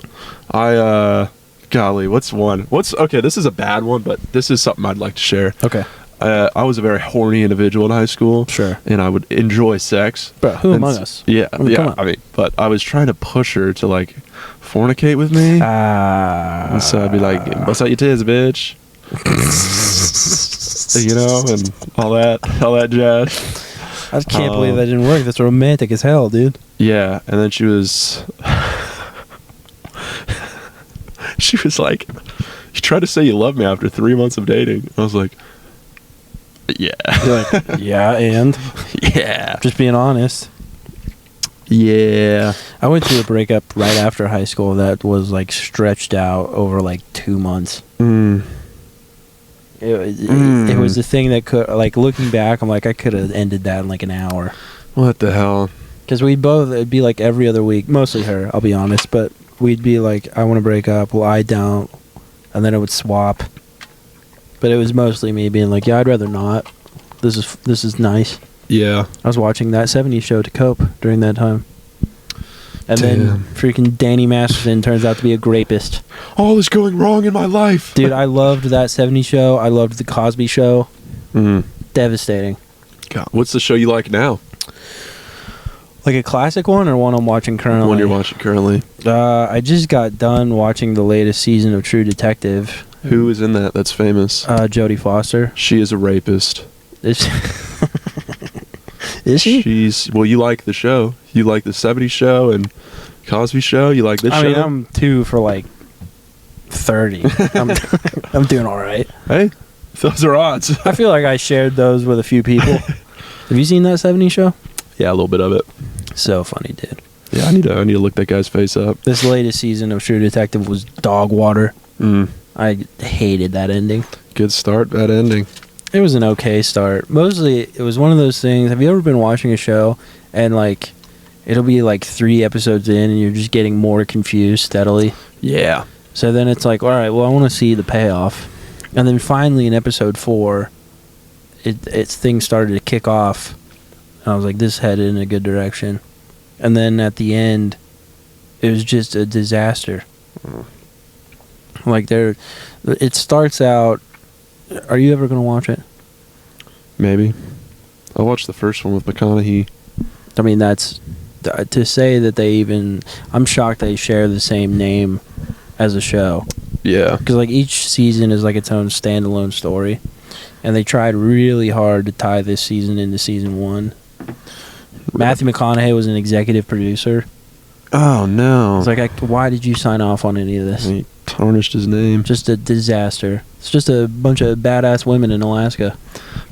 Golly, okay, this is a bad one, but this is something I'd like to share. Okay. I was a very horny individual in high school. Sure. And I would enjoy sex. Bro, who among us? Yeah. I mean, I mean, but I was trying to push her to like fornicate with me. And so I'd be like, bust out your tits, bitch. You know, and all that jazz. I can't believe that didn't work. That's romantic as hell, dude. Yeah, and then she was like, you tried to say you love me after 3 months of dating. I was like, yeah. You're like, yeah, and? Yeah. Just being honest. Yeah. I went through a breakup right after high school that was like stretched out over like 2 months. It was the thing that could, like, looking back, I'm like, I could have ended that in like an hour. What the hell? Because it'd be like every other week, mostly her, I'll be honest, but we'd be like, I want to break up. Well, I don't. And then it would swap. But it was mostly me being like, yeah, I'd rather not. This is nice. Yeah. I was watching that 70s show to cope during that time. And Damn. then freaking Danny Masterson turns out to be a grapist. All is going wrong in my life. Dude, I loved that 70s show. I loved the Cosby Show. Devastating. God, what's the show you like now? Like a classic one or one I'm watching currently? One you're watching currently. I just got done watching the latest season of True Detective. Who is in that that's famous? Jodie Foster. She is a rapist. Is she? Well, you like the show. You like the 70s show and Cosby show. You like this show? I mean, I'm 2 for like 30. I'm doing all right. Hey, those are odds. I feel like I shared those with a few people. Have you seen that 70s show? Yeah, a little bit of it. So funny, dude. Yeah, I need to look that guy's face up. This latest season of True Detective was dog water. I hated that ending. Good start, bad ending. It was an okay start. Mostly, it was one of those things. Have you ever been watching a show and like it'll be like 3 episodes in and you're just getting more confused steadily? Yeah. So then it's like, all right, well, I want to see the payoff. And then finally in episode 4, its things started to kick off. And I was like, this headed in a good direction. And then at the end, it was just a disaster. Like it starts out. Are you ever going to watch it? Maybe. I watched the first one with McConaughey. I mean, that's to say that they even. I'm shocked they share the same name as a show. Yeah. Because like each season is like its own standalone story, and they tried really hard to tie this season into season 1. Matthew McConaughey was an executive producer. Oh no! It's like, why did you sign off on any of this? He tarnished his name. Just a disaster. It's just a bunch of badass women in Alaska.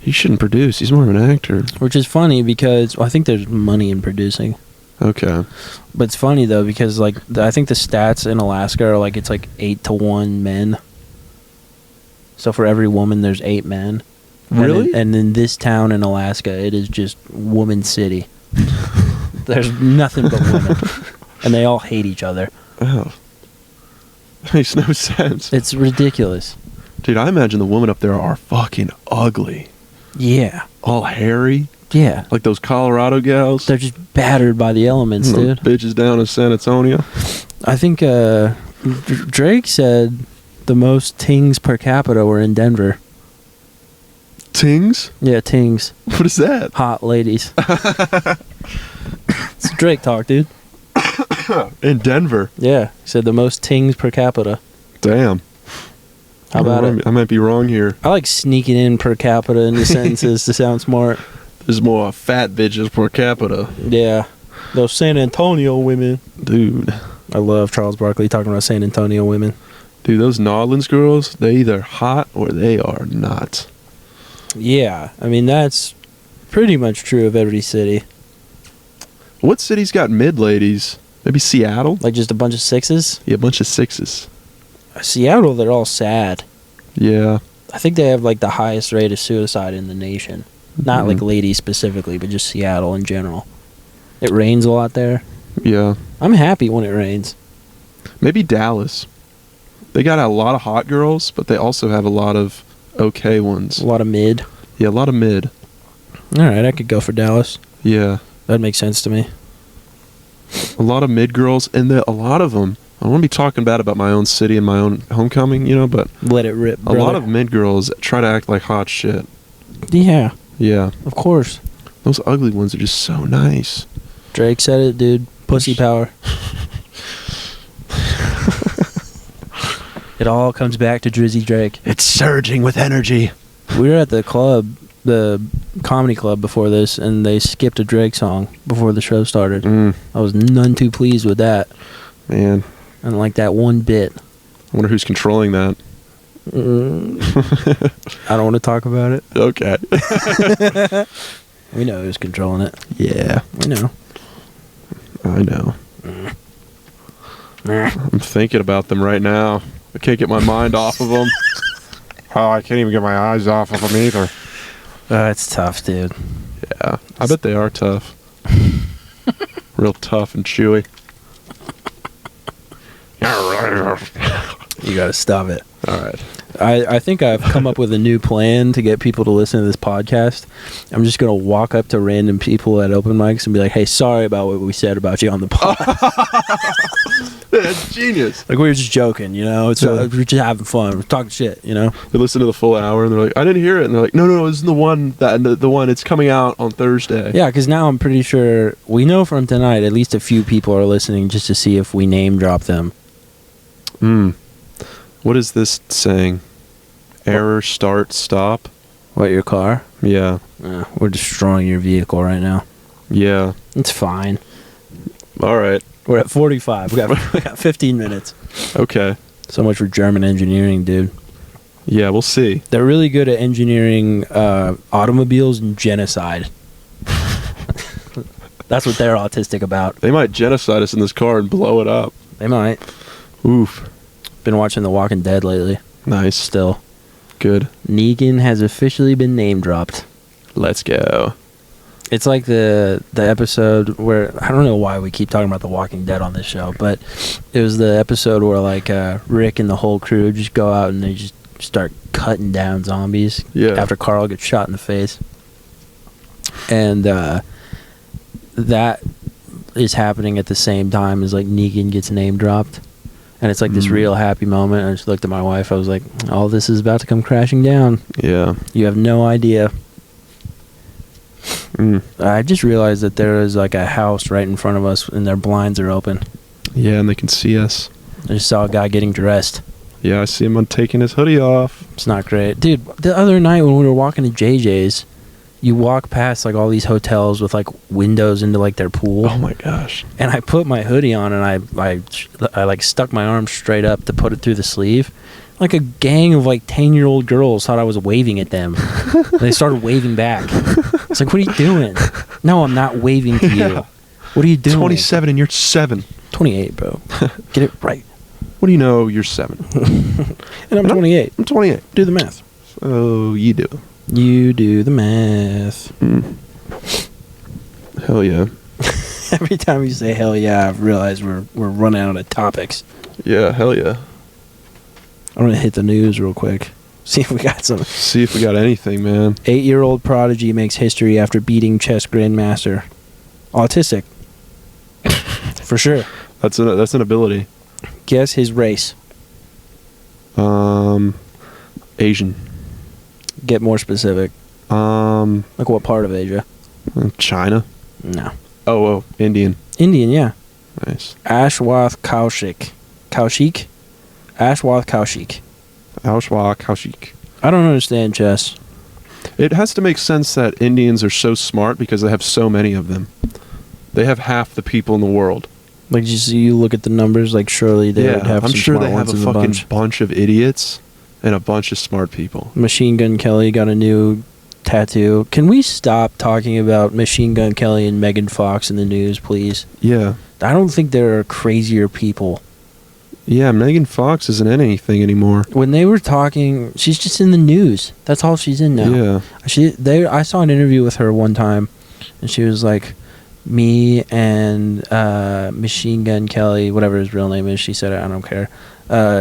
He shouldn't produce. He's more of an actor. Which is funny because I think there's money in producing. Okay. But it's funny though because like I think the stats in Alaska are like it's like 8-to-1 men. So for every woman, there's 8 men. Really? And in this town in Alaska, it is just woman city. There's nothing but women. And they all hate each other. Oh. That makes no sense. It's ridiculous. Dude, I imagine the women up there are fucking ugly. Yeah. All hairy. Yeah. Like those Colorado gals. They're just battered by the elements, dude. Bitches down in San Antonio. I think Drake said the most tings per capita were in Denver. Tings? Yeah, tings. What is that? Hot ladies. It's Drake talk, dude. In Denver. Yeah, he said the most tings per capita. Damn. How about it? I might be wrong here. I like sneaking in per capita into sentences to sound smart. There's more fat bitches per capita. Yeah. Those San Antonio women. Dude. I love Charles Barkley talking about San Antonio women. Dude, those Nolans girls, they either hot or they are not. Yeah. I mean, that's pretty much true of every city. What city's got mid ladies? Maybe Seattle? Like just a bunch of 6s? Yeah, a bunch of 6s. Seattle, they're all sad. Yeah. I think they have like the highest rate of suicide in the nation. Not like ladies specifically, but just Seattle in general. It rains a lot there. Yeah. I'm happy when it rains. Maybe Dallas. They got a lot of hot girls, but they also have a lot of okay ones. A lot of mid. Yeah, a lot of mid. Alright, I could go for Dallas. Yeah. That makes sense to me. A lot of mid girls, and a lot of them. I want to be talking bad about my own city and my own homecoming, but let it rip, brother. A lot of mid girls try to act like hot shit. Yeah. Yeah. Of course. Those ugly ones are just so nice. Drake said it, dude. Pussy power. It all comes back to Drizzy Drake. It's surging with energy. We were at the club, the comedy club before this, and they skipped a Drake song before the show started. I was none too pleased with that. Man. And like that one bit. I wonder who's controlling that. I don't want to talk about it. Okay. We know who's controlling it. Yeah. We know. I know. I'm thinking about them right now. I can't get my mind off of them. Oh, I can't even get my eyes off of them either. It's tough, dude. Yeah. I bet they are tough. Real tough and chewy. You gotta stop it. All right. I think I've come up with a new plan to get people to listen to this podcast. I'm just gonna walk up to random people at open mics and be like, "Hey, sorry about what we said about you on the pod." That's genius. Like, we were just joking, you know. It's we're just having fun. We're talking shit, you know. They listen to the full hour and they're like, "I didn't hear it," and they're like, "No, this is the one the one. It's coming out on Thursday." Yeah, because now I'm pretty sure we know from tonight at least a few people are listening just to see if we name drop them. What is this saying? Error, start, stop. What, your car? Yeah. We're destroying your vehicle right now. Yeah. It's fine. All right. We're at 45. We got 15 minutes. Okay. So much for German engineering, dude. Yeah, we'll see. They're really good at engineering automobiles and genocide. That's what they're autistic about. They might genocide us in this car and blow it up. They might. Oof. Been watching The Walking Dead lately. Nice. Still. Good. Negan has officially been name dropped. Let's go. It's like the episode where, I don't know why we keep talking about The Walking Dead on this show, but it was the episode where like Rick and the whole crew just go out and they just start cutting down zombies. Yeah. After Carl gets shot in the face. And that is happening at the same time as like Negan gets name dropped. And it's like this real happy moment. I just looked at my wife. I was like, all this is about to come crashing down. Yeah. You have no idea. I just realized that there is like a house right in front of us and their blinds are open. Yeah, and they can see us. I just saw a guy getting dressed. Yeah, I see him taking his hoodie off. It's not great. Dude, the other night when we were walking to JJ's, you walk past like all these hotels with like windows into like their pool. Oh my gosh. And I put my hoodie on and I like stuck my arm straight up to put it through the sleeve. Like a gang of like 10-year-old girls thought I was waving at them. And they started waving back. It's like, what are you doing? No, I'm not waving to you. What are you doing? 27 and you're 7. 28, bro. Get it right. What do you know? You're 7. And I'm 28. I'm 28. Do the math. Oh, you do. You do the math. Hell yeah. Every time you say hell yeah, I've realized we're running out of topics. Yeah, hell yeah. I'm going to hit the news real quick. See if we got some. See if we got anything, man. 8-year-old prodigy makes history after beating chess grandmaster. Autistic. For sure. That's an ability. Guess his race. Asian. Get more specific. Like what part of Asia? China. No. Oh, Indian. Indian, yeah. Nice. Ashwath Kaushik. Kaushik? Ashwath Kaushik. Kaushik. I don't understand chess. It has to make sense that Indians are so smart because they have so many of them. They have half the people in the world. Like, you look at the numbers, like, surely they would have I'm some sure smart they have ones a in the fucking bunch of idiots and a bunch of smart people. Machine Gun Kelly got a new tattoo. Can we stop talking about Machine Gun Kelly and Megan Fox in the news, please? Yeah. I don't think there are crazier people. Yeah, Megan Fox isn't in anything anymore. When they were talking, she's just in the news. That's all she's in now. Yeah. I saw an interview with her one time, and she was like, me and Machine Gun Kelly, whatever his real name is, she said it, I don't care.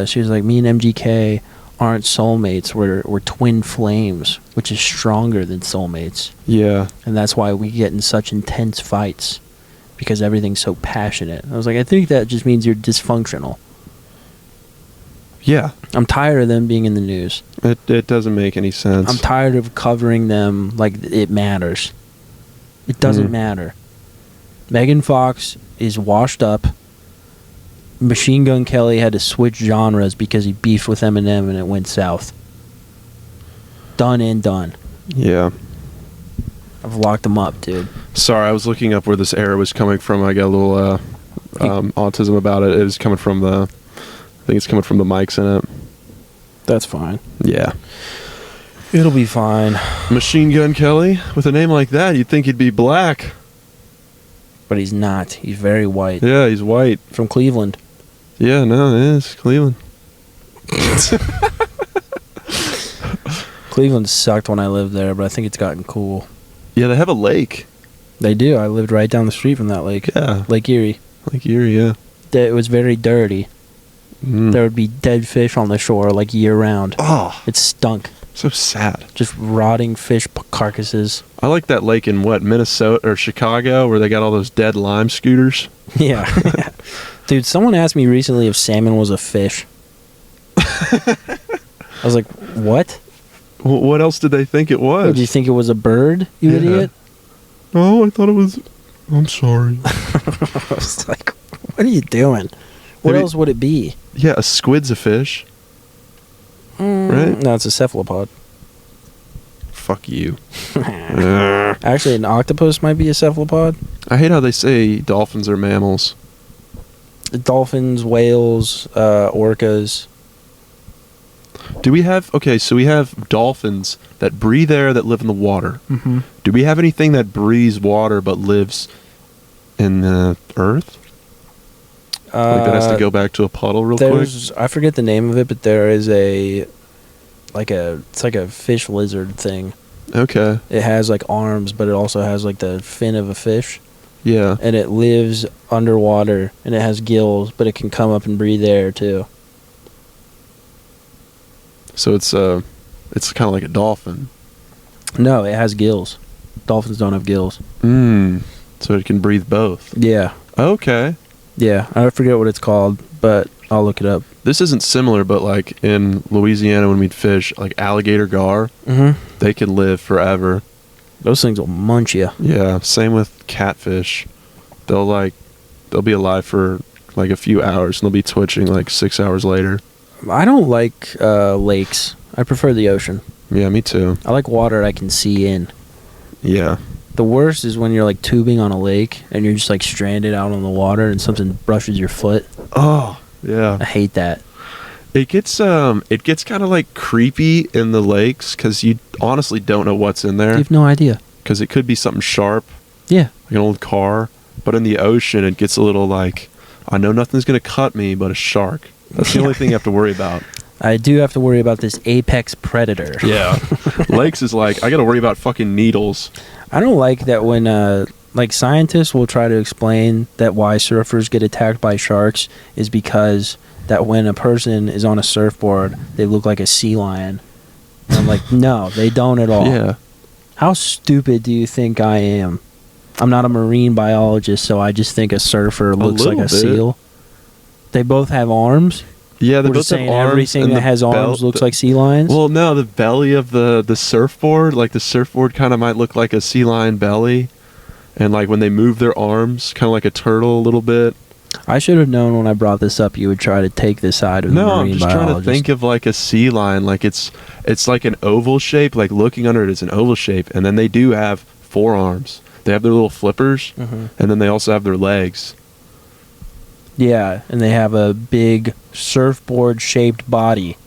She was like, me and MGK aren't soulmates. We're twin flames, which is stronger than soulmates. Yeah. And that's why we get in such intense fights, because everything's so passionate. I was like, I think that just means you're dysfunctional. Yeah. I'm tired of them being in the news. It doesn't make any sense. I'm tired of covering them like it matters. It doesn't matter. Megan Fox is washed up. Machine Gun Kelly had to switch genres because he beefed with Eminem and it went south. Done and done. Yeah. I've locked him up, dude. Sorry, I was looking up where this error was coming from. I got a little autism about it. It was coming from I think it's coming from the mics in it. That's fine. Yeah. It'll be fine. Machine Gun Kelly? With a name like that, you'd think he'd be black. But he's not. He's very white. Yeah, he's white. From Cleveland. Yeah, no, it is. Cleveland. Cleveland sucked when I lived there, but I think it's gotten cool. Yeah, they have a lake. They do. I lived right down the street from that lake. Yeah. Lake Erie. Lake Erie, yeah. It was very dirty. There would be dead fish on the shore like year round. Oh, It stunk. so sad. Just rotting fish carcasses. I like that lake in Minnesota or Chicago where they got all those dead lime scooters. Yeah. Dude, someone asked me recently if salmon was a fish. I was like, what? What else did they think it was? Did you think it was a bird, you Yeah. idiot? Oh, I thought it was. I'm sorry. I was like, what are you doing? What Maybe- else would it be? Yeah, a squid's a fish. Right? No, it's a cephalopod. Fuck you. Actually, an octopus might be a cephalopod. I hate how they say dolphins are mammals. Dolphins, whales, orcas. Do we have... Okay, so we have dolphins that breathe air that live in the water. Mm-hmm. Do we have anything that breathes water but lives in the earth? Like that has to go back to a puddle real quick? I forget the name of it, but there is it's like a fish lizard thing. Okay. It has like arms, but it also has like the fin of a fish, Yeah. and it lives underwater, and it has gills, but it can come up and breathe air too. So it's kind of like a dolphin. No, it has gills. Dolphins don't have gills. So it can breathe both. Yeah, Okay. yeah. I forget what it's called, but I'll look it up. This isn't similar, but like in Louisiana when we'd fish, like alligator gar, Mm-hmm. they can live forever. Those things will munch you. Yeah, same with catfish. They'll be alive for like a few hours and they'll be twitching like 6 hours later. I don't like lakes. I prefer the ocean. Yeah, me too. I like water I can see in. Yeah. The worst is when you're like tubing on a lake and you're just like stranded out on the water and something brushes your foot. Oh, yeah. I hate that. It gets kind of like creepy in the lakes because you honestly don't know what's in You there have no idea. because it could be something sharp, Yeah. like an old car. But in the ocean, it gets a little like, I know nothing's gonna cut me but a shark. That's the only thing you have to worry about. I do have to worry about this apex predator. Yeah. Lakes is like, I gotta worry about fucking needles. I don't like that when like scientists will try to explain that why surfers get attacked by sharks is because that when a person is on a surfboard, they look like a sea lion. And I'm like, no, they don't at all. Yeah. How stupid do you think I am? I'm not a marine biologist, so I just think a surfer looks like little a bit. seal. They both have arms. Yeah, they We're both just saying have arms. everything and that the has arms belt- looks like sea lions. Well, no, the belly of the surfboard, like the surfboard kind of might look like a sea lion belly. And like when they move their arms, kind of like a turtle a little bit. I should have known when I brought this up you would try to take this side of the No, I'm marine just biologist. trying to think of like a sea lion. Like it's like an oval shape, like looking under it is an oval shape. And then they do have forearms. They have their little flippers. Mhm. And then they also have their legs. Yeah, and they have a big surfboard-shaped body.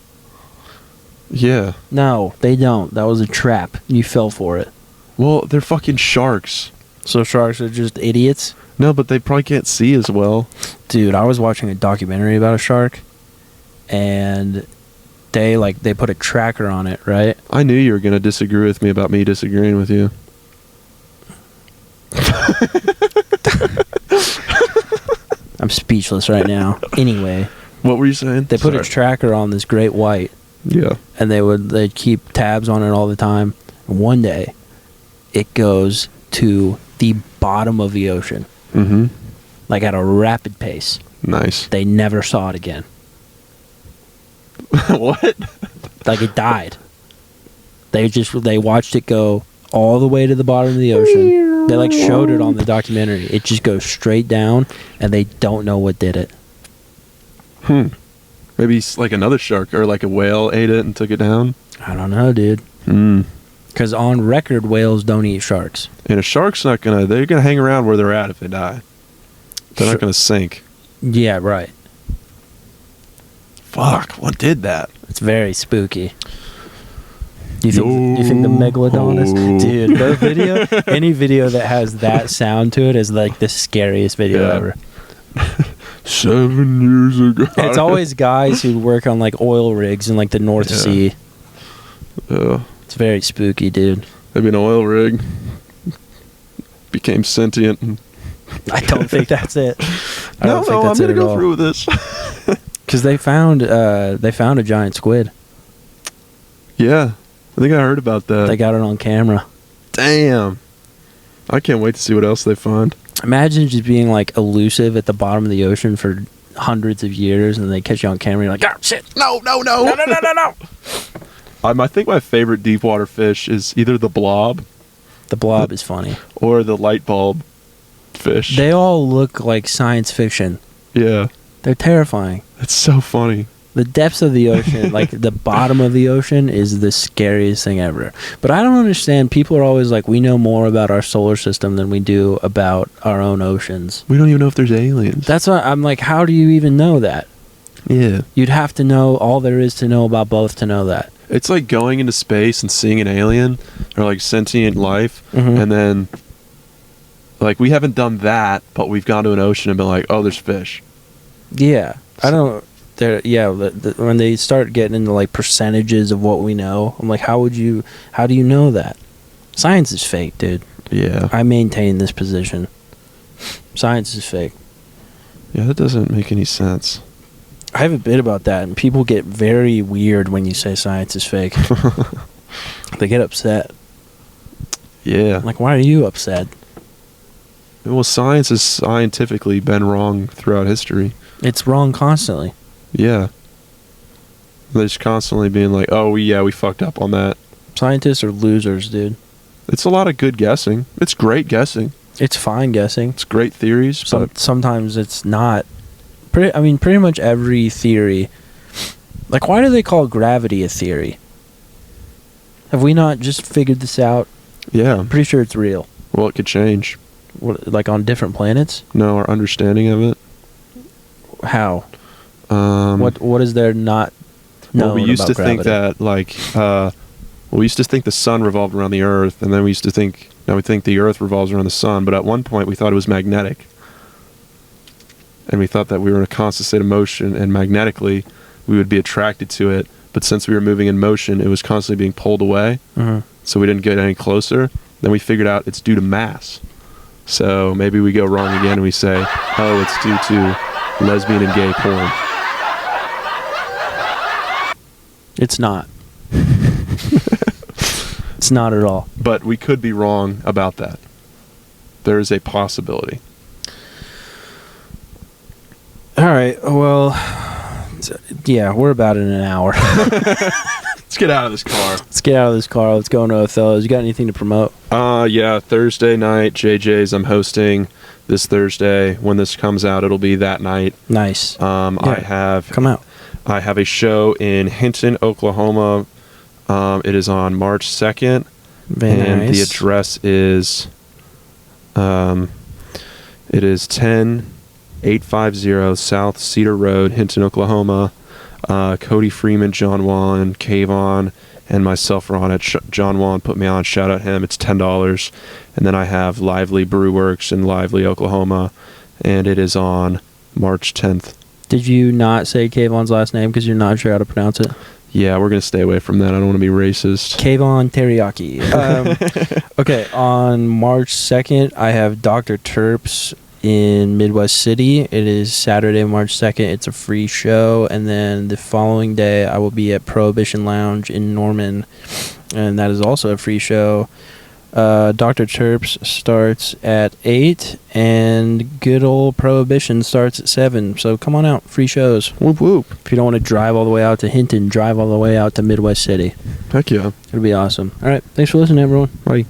Yeah. No, they don't. That was a trap. You fell for it. Well, they're fucking sharks. So sharks are just idiots? No, but they probably can't see as well. Dude, I was watching a documentary about a shark, and they put a tracker on it, right? I knew you were going to disagree with me about me disagreeing with you. I'm speechless right now. Anyway, What were you saying? they put a Sorry. tracker on this great white, Yeah. and they'd keep tabs on it all the time. And one day, it goes to the bottom of the ocean, Mm-hmm. like at a rapid pace. Nice. They never saw it again. What? Like it died. They watched it go all the way to the bottom of the ocean. They like showed it on the documentary. It just goes straight down, and they don't know what did it. Maybe like another shark or like a whale ate it and took it down. I don't know, dude. Because on record, whales don't eat sharks. And a shark's they're gonna hang around where they're at if they die. They're Sure. not gonna sink. Yeah, right. Fuck, what did that? It's very spooky. You think the megalodon is? Yo-ho. Dude, the video, any video that has that sound to it is like the scariest video Yeah. ever. 7 years ago. It's always guys who work on like oil rigs in like the North Yeah. Sea. Yeah. It's very spooky, dude. Maybe an oil rig became sentient. And I don't think that's it. I no, don't think I'm that's gonna it at go all. through with this. Because they found a giant squid. Yeah, I think I heard about that. They got it on camera. Damn. I can't wait to see what else they find. Imagine just being like elusive at the bottom of the ocean for hundreds of years, and they catch you on camera. You're like, oh shit! No! I think my favorite deep water fish is either the blob. The blob is funny. Or the light bulb fish. They all look like science fiction. Yeah. They're terrifying. It's so funny. The depths of the ocean, like the bottom of the ocean, is the scariest thing ever. But I don't understand. People are always like, we know more about our solar system than we do about our own oceans. We don't even know if there's aliens. That's why I'm like, how do you even know that? Yeah. You'd have to know all there is to know about both to know that. It's like going into space and seeing an alien or like sentient life, Mhm. and then like we haven't done that, but we've gone to an ocean and been like, oh, there's fish. Yeah. I don't... when they start getting into like percentages of what we know, I'm like, how do you know that? Science is fake, dude. Yeah. I maintain this position. Science is fake. Yeah, that doesn't make any sense. I have a bit about that, and people get very weird when you say science is fake. They get upset. Yeah. I'm like, why are you upset? Well, science has scientifically been wrong throughout history. It's wrong constantly. Yeah. They're just constantly being like, oh, we fucked up on that. Scientists are losers, dude. It's a lot of good guessing. It's great guessing. It's fine guessing. It's great theories, but Sometimes it's not. Pretty much every theory. Like, why do they call gravity a theory? Have we not just figured this out? yeah. I'm pretty sure it's real. Well, it could change. What, like on different planets? No, our understanding of it. How? What is there not known Well, we used about to think gravity? that, like, we used to think the sun revolved around the earth, and then we think the earth revolves around the sun, but at one point we thought it was magnetic. And we thought that we were in a constant state of motion, and magnetically we would be attracted to it, but since we were moving in motion, it was constantly being pulled away, Mhm. so we didn't get any closer. Then we figured out it's due to mass. So maybe we go wrong again and we say, oh, it's due to lesbian and gay porn. It's not. It's not at all. But we could be wrong about that. There is a possibility. All right. Well, yeah, we're about in an hour. Let's get out of this car. Let's get out of this car. Let's go into Othello's. You got anything to promote? Yeah, Thursday night, JJ's. I'm hosting this Thursday. When this comes out, it'll be that night. Nice. Yeah. Come out. I have a show in Hinton, Oklahoma. It is on March 2nd. Very and nice. the address is it is 10850 South Cedar Road, Hinton, Oklahoma. Cody Freeman, John Wallen, Kayvon, and myself are on it. John Wallen put me on. Shout out him. It's $10. And then I have Lively Brew Works in Lively, Oklahoma, and it is on March 10th. Did you not say Kayvon's last name because you're not sure how to pronounce it? Yeah, we're going to stay away from that. I don't want to be racist. Kayvon Teriyaki. Okay, on March 2nd, I have Dr. Terps in Midwest City. It is Saturday, March 2nd. It's a free show. And then the following day, I will be at Prohibition Lounge in Norman. And that is also a free show. Dr. Terps starts at 8, and good old Prohibition starts at 7. So come on out, free shows. Whoop whoop. If you don't want to drive all the way out to Hinton, drive all the way out to Midwest City. Heck yeah. It'll be awesome. All right, thanks for listening, everyone. Bye.